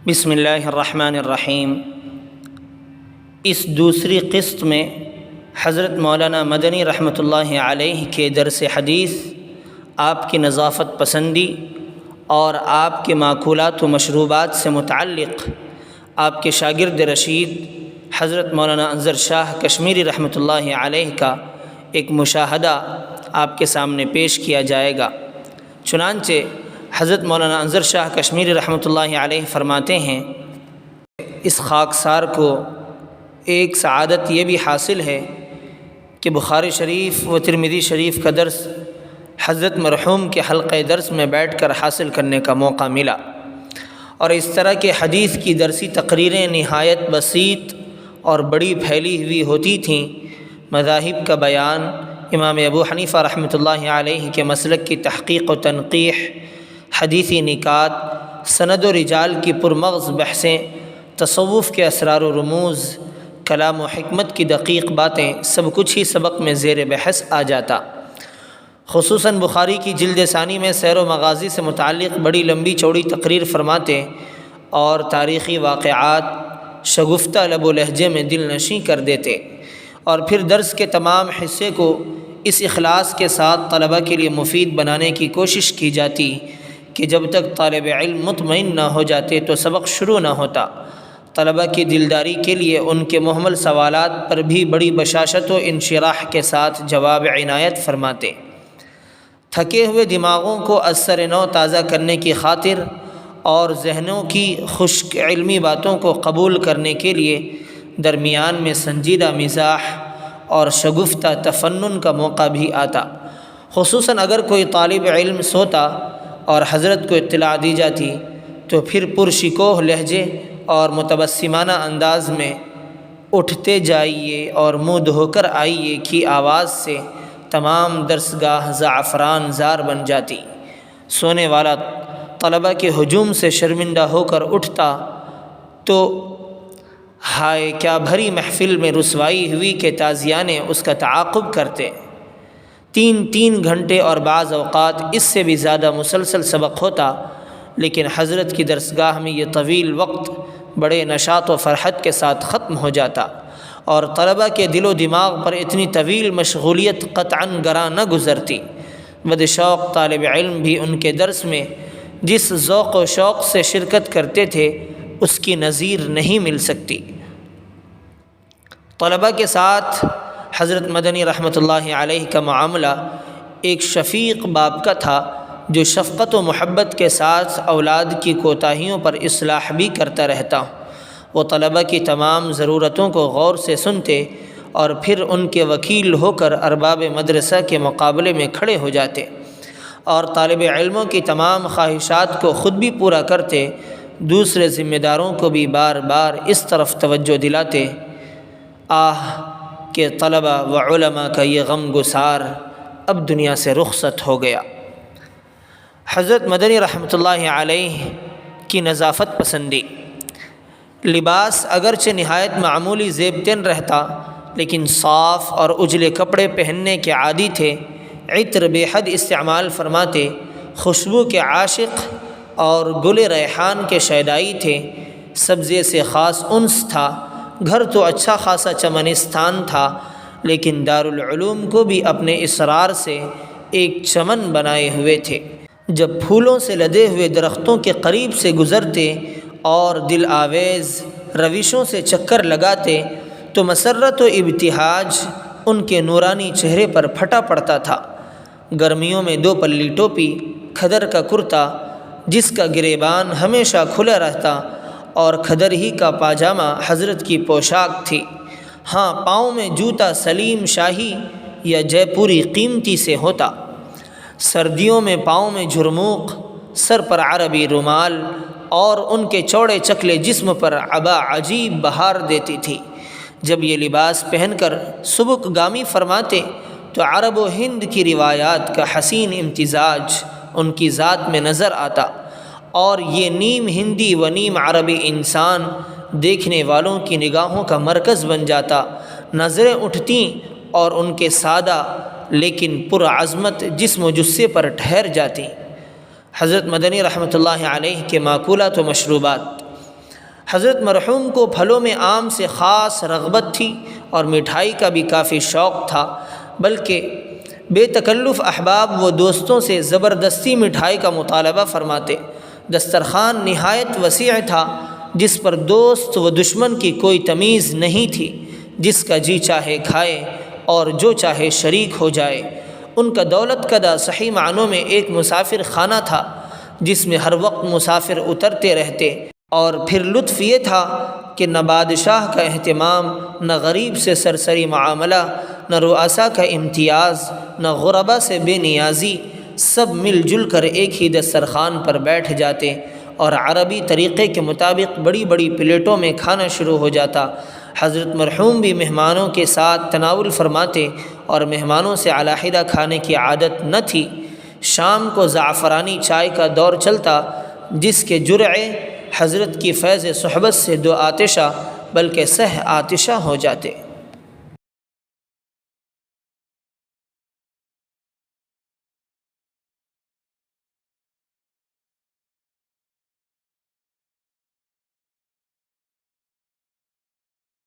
بسم اللہ الرحمن الرحیم۔ اس دوسری قسط میں حضرت مولانا مدنی رحمۃ اللہ علیہ کے درس حدیث، آپ کی نظافت پسندی اور آپ کے ماکولات و مشروبات سے متعلق آپ کے شاگرد رشید حضرت مولانا انظر شاہ کشمیری رحمۃ اللہ علیہ کا ایک مشاہدہ آپ کے سامنے پیش کیا جائے گا۔ چنانچہ حضرت مولانا انظر شاہ کشمیری رحمۃ اللہ علیہ فرماتے ہیں، اس خاکسار کو ایک سعادت یہ بھی حاصل ہے کہ بخاری شریف و ترمذی شریف کا درس حضرت مرحوم کے حلقہ درس میں بیٹھ کر حاصل کرنے کا موقع ملا، اور اس طرح کے حدیث کی درسی تقریریں نہایت بسیط اور بڑی پھیلی ہوئی ہوتی تھیں۔ مذاہب کا بیان، امام ابو حنیفہ رحمۃ اللہ علیہ کے مسلک کی تحقیق و تنقیح، حدیثی نکات، سند و رجال کی پرمغز بحثیں، تصوف کے اسرار و رموز، کلام و حکمت کی دقیق باتیں، سب کچھ ہی سبق میں زیر بحث آ جاتا۔ خصوصاً بخاری کی جلد ثانی میں سیر و مغازی سے متعلق بڑی لمبی چوڑی تقریر فرماتے اور تاریخی واقعات شگفتہ لب و لہجے میں دل نشیں کر دیتے، اور پھر درس کے تمام حصے کو اس اخلاص کے ساتھ طلبہ کے لیے مفید بنانے کی کوشش کی جاتی کہ جب تک طالب علم مطمئن نہ ہو جاتے تو سبق شروع نہ ہوتا۔ طلبہ کی دلداری کے لیے ان کے محمل سوالات پر بھی بڑی بشاشت و انشراح کے ساتھ جواب عنایت فرماتے۔ تھکے ہوئے دماغوں کو از سر نو تازہ کرنے کی خاطر اور ذہنوں کی خشک علمی باتوں کو قبول کرنے کے لیے درمیان میں سنجیدہ مزاح اور شگفتہ تفنن کا موقع بھی آتا، خصوصاً اگر کوئی طالب علم سوتا اور حضرت کو اطلاع دی جاتی تو پھر پرشکوہ لہجے اور متبسمانہ انداز میں اٹھتے جائیے اور منہ دھو کر آئیے کی آواز سے تمام درسگاہ زعفران زار بن جاتی۔ سونے والا طلبہ کے ہجوم سے شرمندہ ہو کر اٹھتا تو ہائے کیا بھری محفل میں رسوائی ہوئی کہ تازیانے اس کا تعاقب کرتے۔ 3 گھنٹے اور بعض اوقات اس سے بھی زیادہ مسلسل سبق ہوتا، لیکن حضرت کی درسگاہ میں یہ طویل وقت بڑے نشاط و فرحت کے ساتھ ختم ہو جاتا، اور طلبہ کے دل و دماغ پر اتنی طویل مشغولیت قطعاً گراں نہ گزرتی۔ بدشوق طالب علم بھی ان کے درس میں جس ذوق و شوق سے شرکت کرتے تھے اس کی نظیر نہیں مل سکتی۔ طلبہ کے ساتھ حضرت مدنی رحمۃ اللہ علیہ کا معاملہ ایک شفیق باپ کا تھا، جو شفقت و محبت کے ساتھ اولاد کی کوتاہیوں پر اصلاح بھی کرتا رہتا۔ وہ طلبہ کی تمام ضرورتوں کو غور سے سنتے اور پھر ان کے وکیل ہو کر ارباب مدرسہ کے مقابلے میں کھڑے ہو جاتے، اور طالب علموں کی تمام خواہشات کو خود بھی پورا کرتے، دوسرے ذمہ داروں کو بھی بار بار اس طرف توجہ دلاتے۔ آہ کہ طلبہ و علماء کا یہ غم گسار اب دنیا سے رخصت ہو گیا۔ حضرت مدنی رحمۃ اللہ علیہ کی نظافت پسندی، لباس اگرچہ نہایت معمولی زیب تن رہتا، لیکن صاف اور اجلے کپڑے پہننے کے عادی تھے۔ عطر بے حد استعمال فرماتے، خوشبو کے عاشق اور گل ریحان کے شیدائی تھے۔ سبزے سے خاص انس تھا۔ گھر تو اچھا خاصا چمنستان تھا، لیکن دارالعلوم کو بھی اپنے اصرار سے ایک چمن بنائے ہوئے تھے۔ جب پھولوں سے لدے ہوئے درختوں کے قریب سے گزرتے اور دل آویز روشوں سے چکر لگاتے تو مسرت و ابتہاج ان کے نورانی چہرے پر پھٹا پڑتا تھا۔ گرمیوں میں 2 پلی ٹوپی، کھدر کا کرتا جس کا گریبان ہمیشہ کھلا رہتا، اور کھدر ہی کا پاجامہ حضرت کی پوشاک تھی۔ ہاں، پاؤں میں جوتا سلیم شاہی یا جے پوری قیمتی سے ہوتا۔ سردیوں میں پاؤں میں جھرموق، سر پر عربی رومال، اور ان کے چوڑے چکلے جسم پر عبا عجیب بہار دیتی تھی۔ جب یہ لباس پہن کر سبک گامی فرماتے تو عرب و ہند کی روایات کا حسین امتزاج ان کی ذات میں نظر آتا، اور یہ نیم ہندی و نیم عربی انسان دیکھنے والوں کی نگاہوں کا مرکز بن جاتا۔ نظریں اٹھتیں اور ان کے سادہ لیکن پرعظمت جسم و جثے پر ٹھہر جاتی۔ حضرت مدنی رحمۃ اللہ علیہ کے ماکولات و مشروبات، حضرت مرحوم کو پھلوں میں آم سے خاص رغبت تھی اور مٹھائی کا بھی کافی شوق تھا، بلکہ بے تکلف احباب و دوستوں سے زبردستی مٹھائی کا مطالبہ فرماتے۔ دسترخوان نہایت وسیع تھا، جس پر دوست و دشمن کی کوئی تمیز نہیں تھی، جس کا جی چاہے کھائے اور جو چاہے شریک ہو جائے۔ ان کا دولت کدہ صحیح معنوں میں ایک مسافر خانہ تھا، جس میں ہر وقت مسافر اترتے رہتے، اور پھر لطف یہ تھا کہ نہ بادشاہ کا اہتمام، نہ غریب سے سرسری معاملہ، نہ رؤسا کا امتیاز، نہ غربا سے بے نیازی، سب مل جل کر ایک ہی دسترخوان پر بیٹھ جاتے اور عربی طریقے کے مطابق بڑی بڑی پلیٹوں میں کھانا شروع ہو جاتا۔ حضرت مرحوم بھی مہمانوں کے ساتھ تناول فرماتے اور مہمانوں سے علیحدہ کھانے کی عادت نہ تھی۔ شام کو زعفرانی چائے کا دور چلتا، جس کے جرعے حضرت کی فیض صحبت سے دو آتشہ بلکہ سہ آتشہ ہو جاتے۔